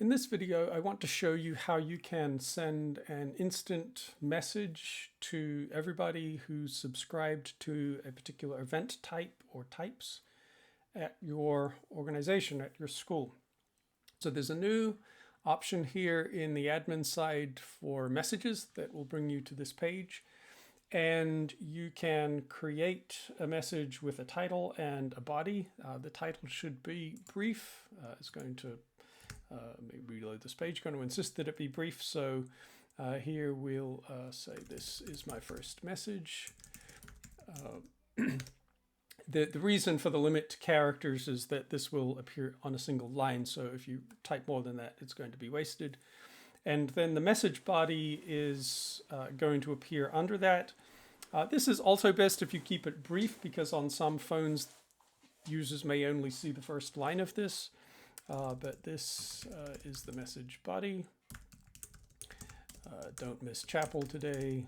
In this video, I want to show you how you can send an instant message to everybody who's subscribed to a particular event type or types at your organization, at your school. So there's a new option here in the admin side for messages that will bring you to this page. And you can create a message with a title and a body. The title should be brief. It's going to maybe reload this page, going to insist that it be brief. So here we'll say this is my first message. The reason for the limit to characters is that this will appear on a single line. So if you type more than that, it's going to be wasted. And then the message body is going to appear under that. This is also best if you keep it brief, because on some phones, users may only see the first line of this. But this is the message body. Don't miss chapel today,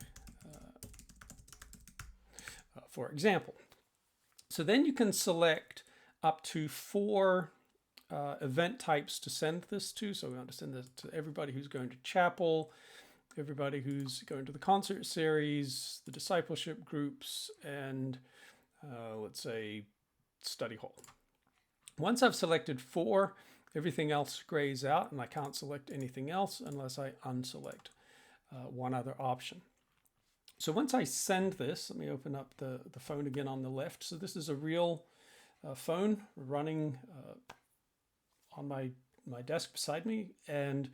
for example. So then you can select up to 4 event types to send this to. So we want to send this to everybody who's going to chapel, everybody who's going to the concert series, the discipleship groups, and let's say study hall. Once I've selected 4, everything else grays out, and I can't select anything else unless I unselect one other option. So once I send this, let me open up the phone again on the left. So this is a real phone running on my desk beside me. And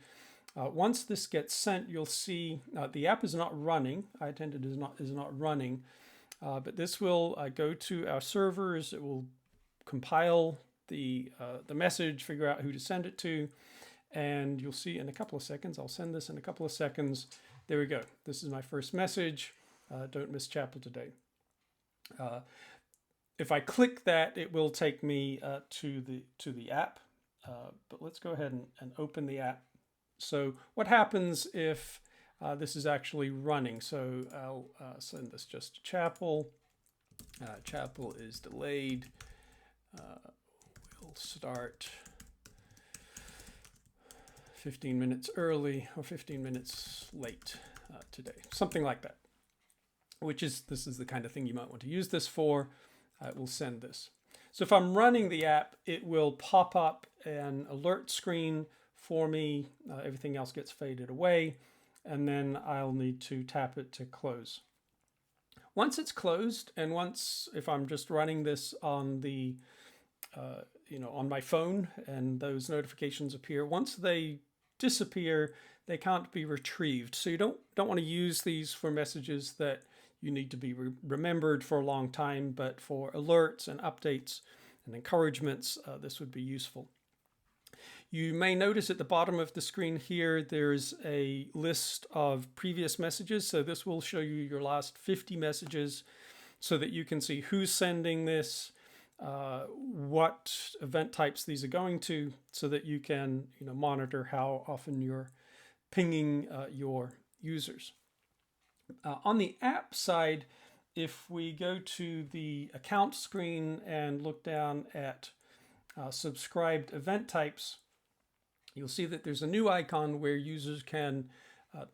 once this gets sent, you'll see the app is not running. iAttended is not running, but this will go to our servers. It will compile the message, figure out who to send it to, and you'll see in a couple of seconds. I'll send this in a couple of seconds. There we go. This is my first message. Don't miss chapel today. If I click that, it will take me to the app. But let's go ahead and open the app. So what happens if this is actually running? So I'll send this just to chapel. Chapel is delayed. We'll start 15 minutes early or 15 minutes late today, something like that, this is the kind of thing you might want to use this for. It will send this. So if I'm running the app, it will pop up an alert screen for me. Everything else gets faded away, and then I'll need to tap it to close. Once it's closed, and if I'm just running this on the on my phone and those notifications appear, once they disappear, they can't be retrieved. So you don't want to use these for messages that you need to be remembered for a long time, but for alerts and updates and encouragements, this would be useful. You may notice at the bottom of the screen here, there's a list of previous messages. So this will show you your last 50 messages so that you can see who's sending this, what event types these are going to, so that you can monitor how often you're pinging your users. On the app side, if we go to the account screen and look down at subscribed event types, you'll see that there's a new icon where users can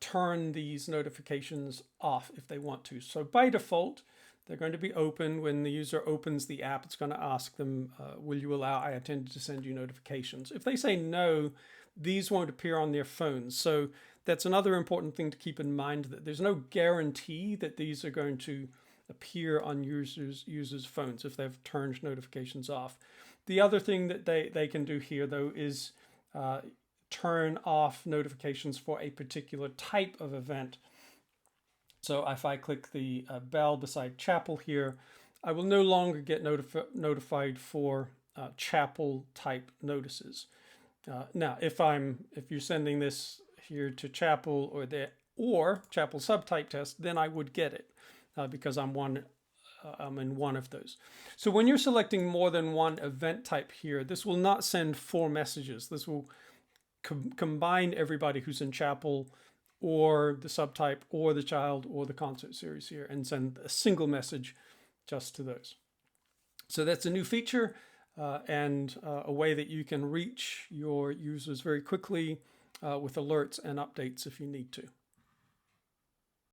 turn these notifications off if they want to. So by default, they're going to be open. When the user opens the app, it's going to ask them, will you allow iAttended to send you notifications? If they say no, these won't appear on their phones. So that's another important thing to keep in mind, that there's no guarantee that these are going to appear on users' phones if they've turned notifications off. The other thing that they can do here, though, is turn off notifications for a particular type of event. So if I click the bell beside chapel here, I will no longer get notified for chapel type notices. Now, if you're sending this here to chapel or chapel subtype test, then I would get it because I'm in one of those. So when you're selecting more than one event type here, this will not send 4 messages. This will combine everybody who's in chapel or the subtype or the child or the concert series here and send a single message just to those. So that's a new feature. and a way that you can reach your users very quickly with alerts and updates if you need to.